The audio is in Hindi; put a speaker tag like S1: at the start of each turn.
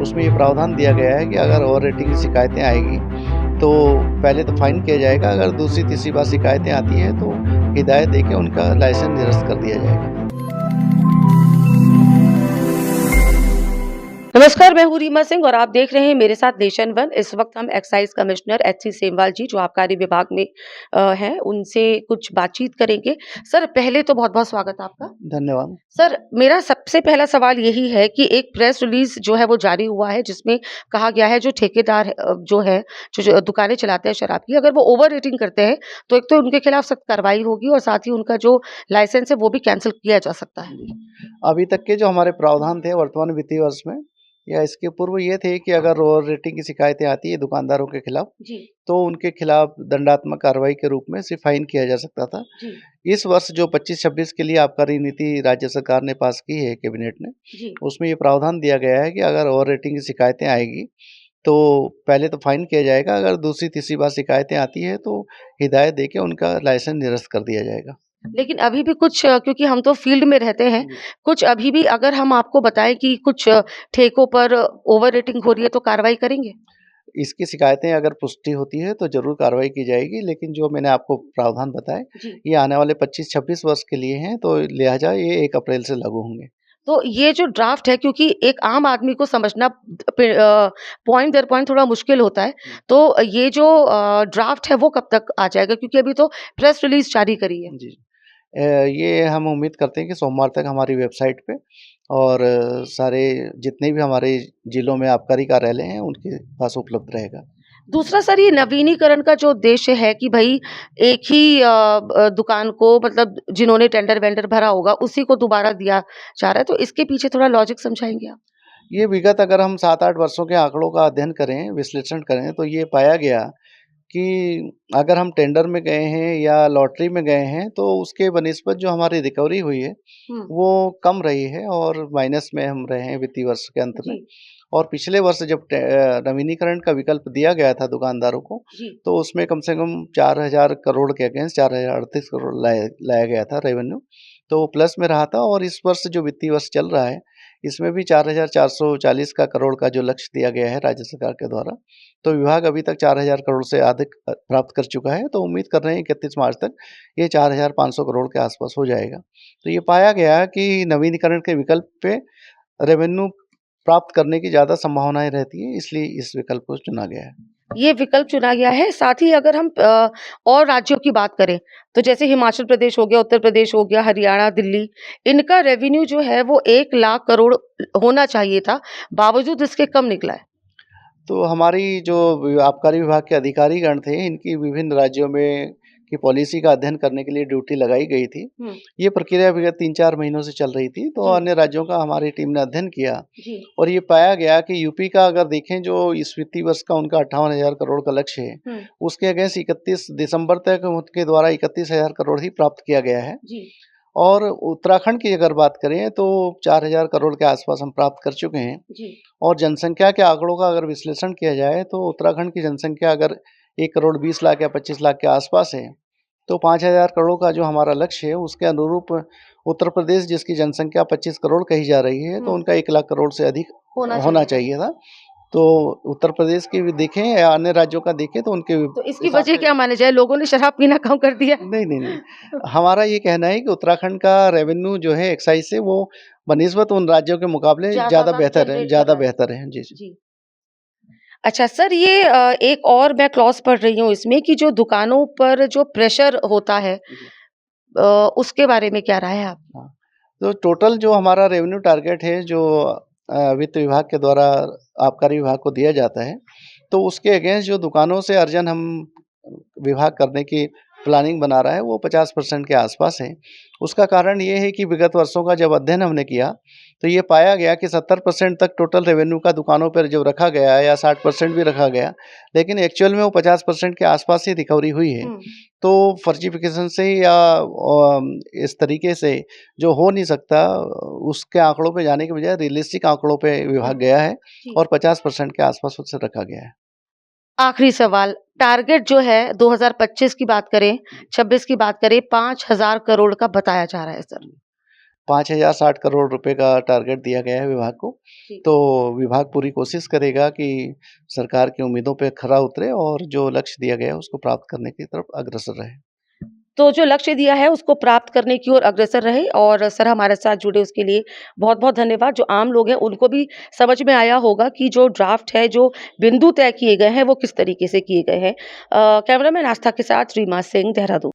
S1: उसमें ये प्रावधान दिया गया है कि अगर ओवर रेटिंग की शिकायतें आएगी, तो पहले तो फाइन किया जाएगा, अगर दूसरी तीसरी बार शिकायतें आती हैं तो हिदायत देके उनका लाइसेंस निरस्त कर दिया जाएगा।
S2: नमस्कार, मैं हूँ रीमा सिंह और आप देख रहे हैं मेरे साथ नेशन वन। इस वक्त हम एक्साइज कमिश्नर एचसी सेमवाल जी जो आबकारी विभाग में हैं, उनसे कुछ बातचीत करेंगे। सर, पहले तो बहुत-बहुत स्वागत है आपका।
S1: धन्यवाद।
S2: सर, मेरा सबसे पहला सवाल यही है कि एक प्रेस रिलीज़ जो है वो जारी हुआ है जिसमें कहा गया है जो ठेकेदार जो है, जो दुकानें चलाते हैं शराब की, अगर वो ओवर रेटिंग करते हैं, तो एक तो उनके खिलाफ सख्त कार्रवाई होगी और साथ ही उनका जो लाइसेंस है वो भी कैंसल किया जा सकता है।
S1: जी। अभी तक के जो हमारे प्रावधान थे वर्तमान वित्तीय वर्ष में या इसके पूर्व ये थे कि अगर ओवर रेटिंग की शिकायतें आती है दुकानदारों के खिलाफ,
S2: जी,
S1: तो उनके खिलाफ दंडात्मक कार्रवाई के रूप में सिर्फ फाइन किया जा सकता था।
S2: जी,
S1: इस वर्ष जो 25-26 के लिए आबकारी नीति राज्य सरकार ने पास की है कैबिनेट ने,
S2: जी।
S1: उसमें ये प्रावधान दिया गया है कि अगर ओवर रेटिंग की शिकायतें आएगी, तो पहले तो फाइन किया जाएगा, अगर दूसरी तीसरी बार शिकायतें आती है तो हिदायत देके उनका लाइसेंस निरस्त कर दिया जाएगा।
S2: लेकिन अभी भी कुछ क्योंकि हम तो फील्ड में रहते हैं,
S1: जी।
S2: कुछ अभी भी अगर हम आपको बताएँ कि कुछ ठेकों पर ओवर रेटिंग हो रही है तो कार्रवाई करेंगे?
S1: इसकी शिकायतें अगर पुष्टि होती है तो ज़रूर कार्रवाई की जाएगी, लेकिन जो मैंने आपको प्रावधान बताए,
S2: जी।
S1: ये आने वाले 25-26 वर्ष के लिए हैं, तो लिहाजा ये 1 अप्रैल से लागू होंगे।
S2: तो ये जो ड्राफ्ट है क्योंकि एक आम आदमी को समझना पॉइंट दर पॉइंट थोड़ा मुश्किल होता है।
S1: हुँ।
S2: तो ये जो ड्राफ्ट है वो कब तक आ जाएगा? क्योंकि अभी तो प्रेस रिलीज़ जारी करी है।
S1: जी। ये हम उम्मीद करते हैं कि सोमवार तक हमारी वेबसाइट पे और सारे जितने भी हमारे जिलों में आबकारी कार्यालय हैं, उनके पास उपलब्ध रहेगा।
S2: दूसरा सर ये नवीनीकरण का जो उद्देश्य है कि भई एक ही दुकान को मतलब जिन्होंने टेंडर वेंडर भरा होगा उसी को दोबारा दिया जा रहा है। तो इसके पीछे थोड़ा लॉजिक समझाएँगे आप?
S1: ये विगत अगर हम 7-8 वर्षों के आंकड़ों का अध्ययन करें, विश्लेषण करें, तो ये पाया गया कि अगर हम टेंडर में गए हैं या लॉटरी में गए हैं, तो उसके बनिस्बत जो हमारी रिकवरी हुई है,
S2: हुँ।
S1: वो कम रही है और माइनस में हम रहे हैं वित्तीय वर्ष के अंत में।
S2: जी,
S1: और पिछले वर्ष जब नवीनीकरण का विकल्प दिया गया था दुकानदारों को,
S2: जी।
S1: तो उसमें कम से कम 4000 करोड़ के अगेंस्ट 4038 करोड़ लाया लाया गया था रेवेन्यू, तो वो प्लस में रहा था और इस वर्ष जो वित्तीय वर्ष चल रहा है, इसमें भी 4440 का करोड़ का जो लक्ष्य दिया गया है राज्य सरकार के द्वारा, तो विभाग अभी तक 4000 करोड़ से अधिक प्राप्त कर चुका है, तो उम्मीद कर रहे हैं 31 मार्च तक ये 4500 करोड़ के आसपास हो जाएगा। तो ये पाया गया कि नवीनीकरण के विकल्प पे रेवेन्यू प्राप्त करने की ज़्यादा संभावनाएँ रहती हैं, इसलिए इस विकल्प को चुना गया है।
S2: ये विकल्प चुना गया है, साथ ही अगर हम और राज्यों की बात करें, तो जैसे हिमाचल प्रदेश हो गया, उत्तर प्रदेश हो गया, हरियाणा, दिल्ली, इनका रेवेन्यू जो है वो 1 लाख करोड़ होना चाहिए था, बावजूद इसके कम निकला है।
S1: तो हमारी जो आबकारी विभाग के अधिकारीगण थे, इनकी विभिन्न राज्यों में की पॉलिसी का अध्ययन करने के लिए ड्यूटी लगाई गई थी।
S2: हुँ,
S1: ये प्रक्रिया विगत 3-4 महीनों से चल रही थी, तो
S2: जी,
S1: अन्य राज्यों का हमारी टीम ने अध्ययन किया
S2: जी,
S1: और ये पाया गया कि यूपी का अगर देखें जो इस वित्तीय वर्ष का उनका 58,000 करोड़ का लक्ष्य है,
S2: हुँ,
S1: उसके अगेंस्ट 31 दिसंबर तक उनके द्वारा 31,000 करोड़ ही प्राप्त किया गया है।
S2: जी,
S1: और उत्तराखंड की अगर बात करें तो 4000 करोड़ के आसपास हम प्राप्त कर चुके हैं
S2: जी,
S1: और जनसंख्या के आंकड़ों का अगर विश्लेषण किया जाए तो उत्तराखंड की जनसंख्या अगर 1 करोड़ 20 लाख या 25 लाख के आसपास है, तो 5000 करोड़ का जो हमारा लक्ष्य है उसके अनुरूप उत्तर प्रदेश जिसकी जनसंख्या 25 करोड़ कही जा रही है, तो
S2: हुँ,
S1: उनका 1 लाख करोड़ से अधिक
S2: होना
S1: होना
S2: चाहिए था।
S1: चाहिए था। तो उत्तर प्रदेश की भी देखें या अन्य राज्यों का देखें तो उनके
S2: तो इसकी
S1: हिसाब
S2: वजह
S1: से
S2: क्या मानी जाए, लोगों ने शराब पीना कम कर दिया?
S1: नहीं, नहीं, नहीं। हमारा ये कहना है कि उत्तराखंड का रेवेन्यू जो है एक्साइज़ से वो बनिस्बत उन राज्यों के मुकाबले
S2: ज़्यादा जनरेट कर
S1: ज़्यादा
S2: रहा है।
S1: बेहतर है। जी, जी।
S2: जी। अच्छा सर ये एक और मैं क्लॉज़ पढ़ रही हूँ इसमें कि जो दुकानों पर जो प्रेशर होता है
S1: जी,
S2: उसके बारे में क्या राय है आप?
S1: हाँ। तो टोटल जो हमारा रेवेन्यू टारगेट है जो वित्त विभाग के द्वारा आबकारी विभाग को दिया जाता है, तो उसके अगेंस्ट जो दुकानों से अर्जन हम विभाग करने की प्लानिंग बना रहा है वो 50% के आसपास है। उसका कारण ये है कि विगत वर्षों का जब अध्ययन हमने किया, तो ये पाया गया कि 70% तक टोटल रेवेन्यू का दुकानों पर जब रखा गया या 60% भी रखा गया, लेकिन एक्चुअल में वो 50% के आसपास ही रिकवरी हुई है।
S2: हुँ।
S1: तो फर्जिफिकेशन से या इस तरीके से जो हो नहीं सकता उसके आंकड़ों पे जाने के बजाय रियलिस्टिक आंकड़ों पे
S2: हुँ,
S1: विभाग गया है
S2: जी।
S1: और 50% के आसपास उसे रखा गया है।
S2: आखिरी सवाल, टारगेट जो है 2025 की बात करें, 26 की बात करें, 5000 करोड़ का बताया जा रहा है सर।
S1: 5060 करोड़ रुपए का टारगेट दिया गया है विभाग को।
S2: जी।
S1: तो विभाग पूरी कोशिश करेगा कि सरकार की उम्मीदों पे खरा उतरे और जो लक्ष्य दिया गया है उसको प्राप्त करने की तरफ अग्रसर रहे।
S2: तो जो लक्ष्य दिया है उसको प्राप्त करने की ओर अग्रसर रहे और सर हमारे साथ जुड़े उसके लिए बहुत-बहुत धन्यवाद। जो आम लोग हैं उनको भी समझ में आया होगा कि जो ड्राफ्ट है, जो बिंदु तय किए गए हैं वो किस तरीके से किए गए हैं। कैमरामैन आस्था के साथ रीमा सिंह, देहरादून।